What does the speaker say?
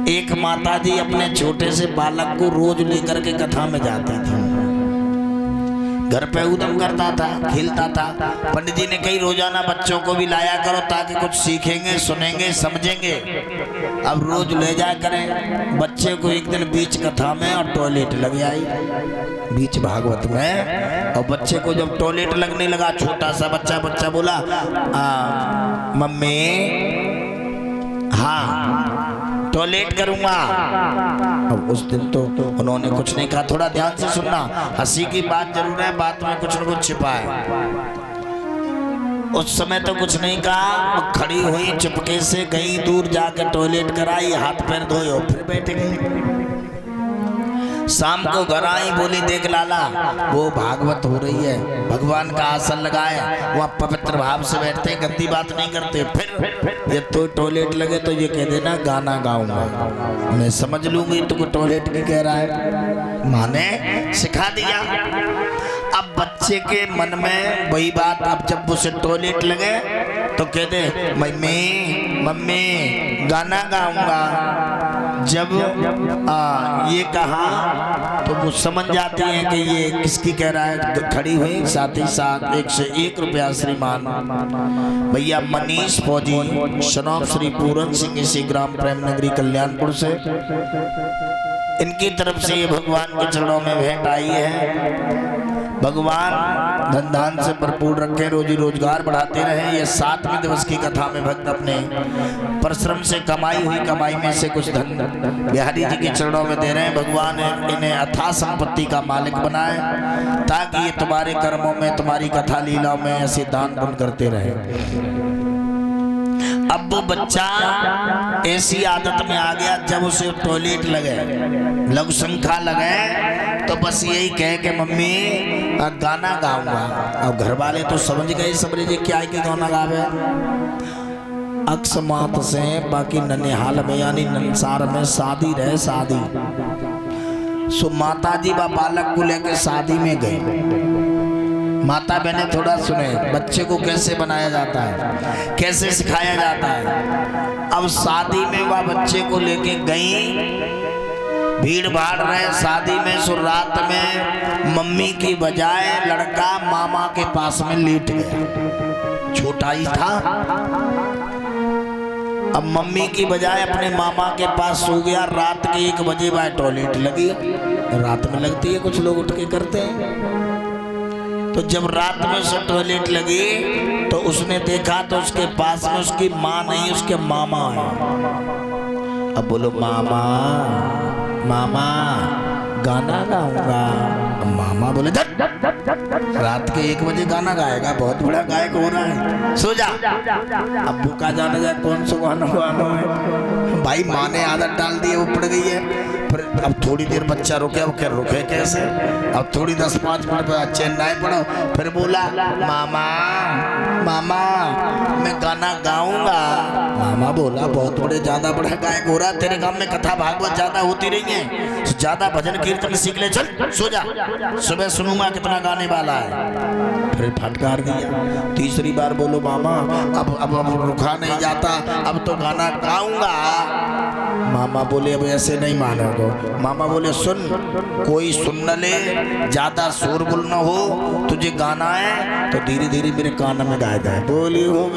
एक माता जी अपने छोटे से बालक को रोज लेकर के कथा में जाती थी। घर पे उदम करता था, खेलता था। पंडित जी ने कई रोजाना बच्चों को भी लाया करो ताकि कुछ सीखेंगे, सुनेंगे, समझेंगे। अब रोज ले जाया करें। बच्चे को एक दिन बीच कथा में और टॉयलेट लग आई बीच भागवत में। और बच्चे को जब टॉयलेट लगने लगा, छोटा सा बच्चा बोला मम्मी हाँ टॉयलेट करूंगा। अब उस दिन तो उन्होंने कुछ नहीं कहा। थोड़ा ध्यान से सुनना, हंसी की बात जरूर है, बात में कुछ न कुछ छिपा है। उस समय तो कुछ नहीं कहा, खड़ी हुई चुपके से कहीं दूर जाकर टॉयलेट कराई, हाथ पैर धोए और फिर बैठ गई। शाम को घर आई, बोली देख लाला वो भागवत हो रही है, भगवान का आसन लगाया, वहाँ पवित्र भाव से बैठते, गंदी बात नहीं करते। फिर ये तो टॉयलेट लगे तो ये कह देना गाना गाऊंगा, मैं समझ लूंगी तुमको टॉयलेट की कह रहा है। माँ ने सिखा दिया। अब बच्चे के मन में वही बात, अब जब उसे टॉयलेट लगे तो कहते मम्मी गाना गाऊंगा। जब ये कहा तो वो समझ जाती हैं कि ये किसकी कह रहा है। खड़ी हुई, साथ ही साथ 101 रुपया श्रीमान भैया मनीष फौजी शनौफ श्री पूरन सिंह इसी ग्राम प्रेम नगरी कल्याणपुर से, इनकी तरफ से ये भगवान के चरणों में भेंट आई है। भगवान धन धान से भरपूर रखे, रोजी रोजगार बढ़ाते रहे। ये 7वें दिवस की कथा में भक्त अपने परिश्रम से कमाई हुई कमाई में से कुछ धन बिहारी जी के चरणों में दे रहे हैं। भगवान इन्हें अथाह संपत्ति का मालिक बनाए ताकि ये तुम्हारे कर्मों में, तुम्हारी कथा लीलाओं में ऐसे दान पुण्य करते रहे। अब वो बच्चा ऐसी आदत में आ गया, जब उसे टॉयलेट लगे, लघु संख्या लगे तो बस यही कहे कि मम्मी गाना गाऊंगा। अब घर वाले तो समझ गए, समझे जी क्या है कि गाना गावे। अकस्मात से बाकी ननिहाल में यानी नंसार में शादी रहे, शादी सो माता जी व बालक को लेकर शादी में गए। माता बहने थोड़ा सुने, बच्चे को कैसे बनाया जाता है, कैसे सिखाया जाता है। अब शादी में वह बच्चे को लेके गई, भीड़ भाड़ रहे शादी में। सो रात में मम्मी की बजाय लड़का मामा के पास में लेट गया, छोटा ही था। अब मम्मी की बजाय अपने मामा के पास सो गया। रात के 1 बजे वह टॉयलेट लगी, रात में लगती है, कुछ लोग उठ के करते हैं। तो जब रात में से टॉयलेट लगी तो उसने देखा तो उसके पास में उसकी माँ नहीं, उसके मामा है। अब बोलो मामा मामा गाना गाऊंगा। मामा बोले रात के 1 बजे गाना गाएगा, बहुत बड़ा गायक हो रहा है, सो जा। अब भूखा जाने जाए कौन सा गाना गाना है भाई। माँ ने आदत डाल दी है, वो पड़ गई है। फिर अब थोड़ी देर बच्चा रुके, अब क्या रुके कैसे। अब थोड़ी 10-5 मिनट बाद चेन्नई पड़ो, फिर बोला मामा मामा मैं गाना गाऊंगा। मामा बोला बहुत बड़े ज्यादा बड़ा गायक हो रहा है, तेरे गांव में कथा भागवत ज्यादा होती रही है, ज्यादा भजन कीर्तन सीख ले, चल सो जा, सुबह सुनूंगा कितना गाने वाला है। फिर फटकार दिया। तीसरी बार बोलो मामा अब रुका नहीं जाता, अब तो गाना गाऊंगा। मामा बोले अब ऐसे नहीं मानोगे। मामा बोले सुन, कोई सुन न ले, ज्यादा शोरगुल न हो, तुझे गाना है तो धीरे धीरे मेरे कान में गाएगा। बोली हो